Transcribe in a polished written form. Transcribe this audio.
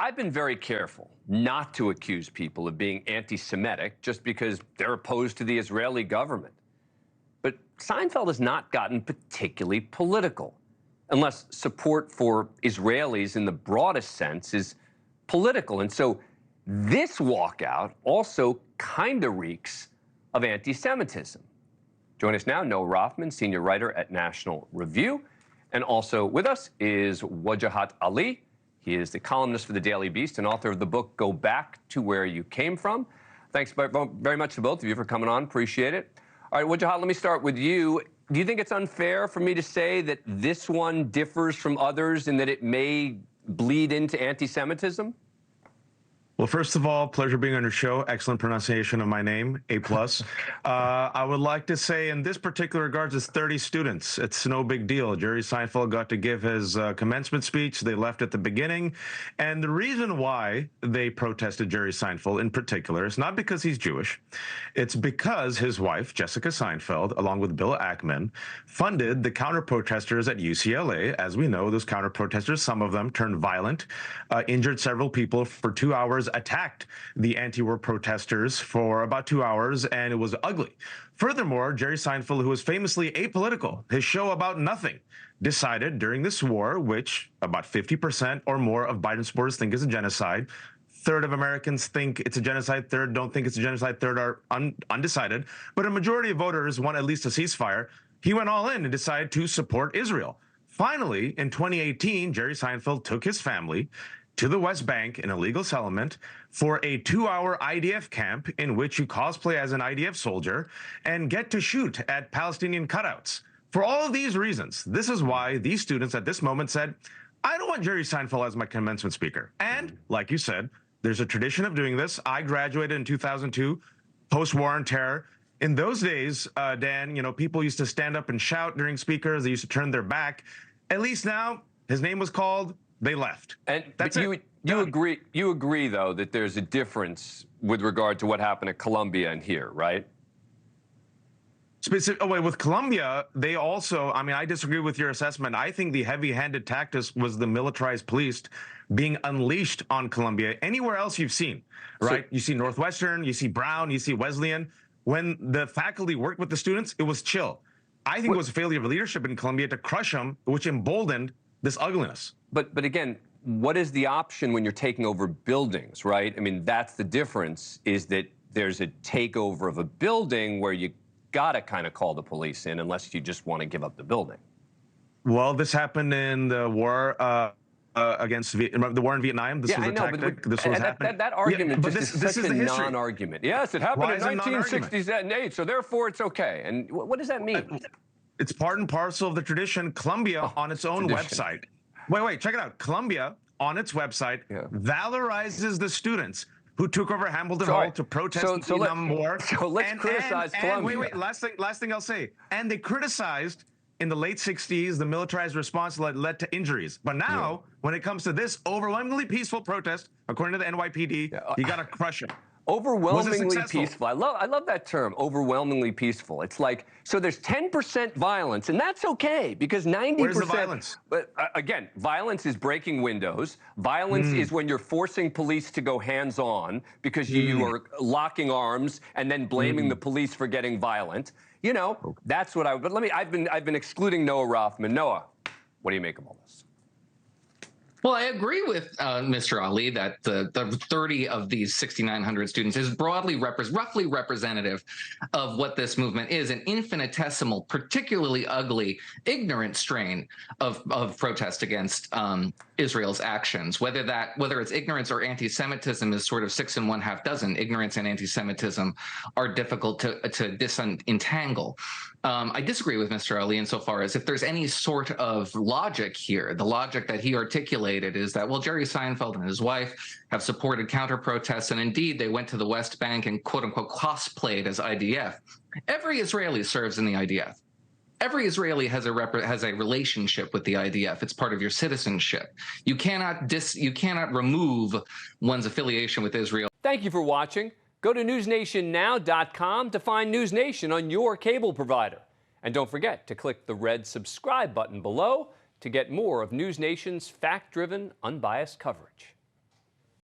I've been very careful not to accuse people of being anti-Semitic just because they're opposed to the Israeli government. But Seinfeld has not gotten particularly political, unless support for Israelis in the broadest sense is political. And so this walkout also kind of reeks of anti-Semitism. Join us now, Noah Rothman, senior writer at National Review. And also with us is Wajahat Ali. He is the columnist for the Daily Beast and author of the book, Go Back to Where You Came From. Thanks very much to both of you for coming on. Appreciate it. All right, Wajahat, let me start with you. Do you think it's unfair for me to say that this one differs from others in that it may bleed into anti-Semitism? Well, first of all, pleasure being on your show. Excellent pronunciation of my name, A+. I would like to say in this particular regards, it's 30 students. It's no big deal. Jerry Seinfeld got to give his commencement speech. They left at the beginning. And the reason why they protested Jerry Seinfeld in particular is not because he's Jewish. It's because his wife, Jessica Seinfeld, along with Bill Ackman, funded the counter-protesters at UCLA. As we know, those counter-protesters, some of them turned violent, injured several people for 2 hours, attacked the anti-war protesters for about 2 hours, and it was ugly. Furthermore, Jerry Seinfeld, who was famously apolitical, his show about nothing, decided during this war, which about 50% or more of Biden supporters think is a genocide, third of Americans think it's a genocide, third don't think it's a genocide, third are undecided, but a majority of voters want at least a ceasefire. He went all in and decided to support Israel. Finally, in 2018, Jerry Seinfeld took his family to the West Bank in a legal settlement for a 2-hour IDF camp in which you cosplay as an IDF soldier and get to shoot at Palestinian cutouts. For all of these reasons, this is why these students at this moment said, I don't want Jerry Seinfeld as my commencement speaker. And like you said, there's a tradition of doing this. I graduated in 2002, post-war on terror. In those days, Dan, people used to stand up and shout during speakers. They used to turn their back. At least now, his name was called. They left. And that's it. You agree, though, that there's a difference with regard to what happened at Columbia and here, right? With Columbia, they also, I disagree with your assessment. I think the heavy-handed tactics was the militarized police being unleashed on Columbia. Anywhere else you've seen, right? You see Northwestern, you see Brown, you see Wesleyan. When the faculty worked with the students, it was chill. I think it was a failure of leadership in Columbia to crush them, which emboldened this ugliness. But again, what is the option when you're taking over buildings, right? That's the difference, is that there's a takeover of a building where you got to kind of call the police in unless you just want to give up the building. Well, this happened in the war against the war in Vietnam. This was a tactic. This was happening. That argument is such a non-argument. Yes, it happened in 1968, so therefore it's okay. And what does that mean? It's part and parcel of the tradition. Columbia on its own website. Wait, check it out. Columbia on its website valorizes the students who took over Hamilton Hall to protest the Vietnam War. So let's criticize Columbia. Wait, last thing I'll say. And they criticized in the late 60s the militarized response that led to injuries. But now, when it comes to this overwhelmingly peaceful protest, according to the NYPD, you got to crush it. Overwhelmingly peaceful. I love that term, overwhelmingly peaceful. It's like, so there's 10% violence, and that's okay, because 90%... Where's the violence? But again, violence is breaking windows. Violence is when you're forcing police to go hands-on because you are locking arms and then blaming the police for getting violent. That's what but I've been excluding Noah Rothman. Noah, what do you make of all this? Well, I agree with Mr. Ali that the 30 of these 6,900 students is roughly representative of what this movement is, an infinitesimal, particularly ugly, ignorant strain of protest against Israel's actions. Whether it's ignorance or anti-Semitism is sort of 6 and 1/2 dozen. Ignorance and anti-Semitism are difficult to disentangle. I disagree with Mr. Ali insofar as if there's any sort of logic here, the logic that he articulated is that, well, Jerry Seinfeld and his wife have supported counter-protests, and indeed they went to the West Bank and quote-unquote cosplayed as IDF. Every Israeli serves in the IDF. Every Israeli has a relationship with the IDF. It's part of your citizenship. You cannot remove one's affiliation with Israel. Thank you for watching. Go to newsnationnow.com to find NewsNation on your cable provider. And don't forget to click the red subscribe button below to get more of NewsNation's fact-driven, unbiased coverage.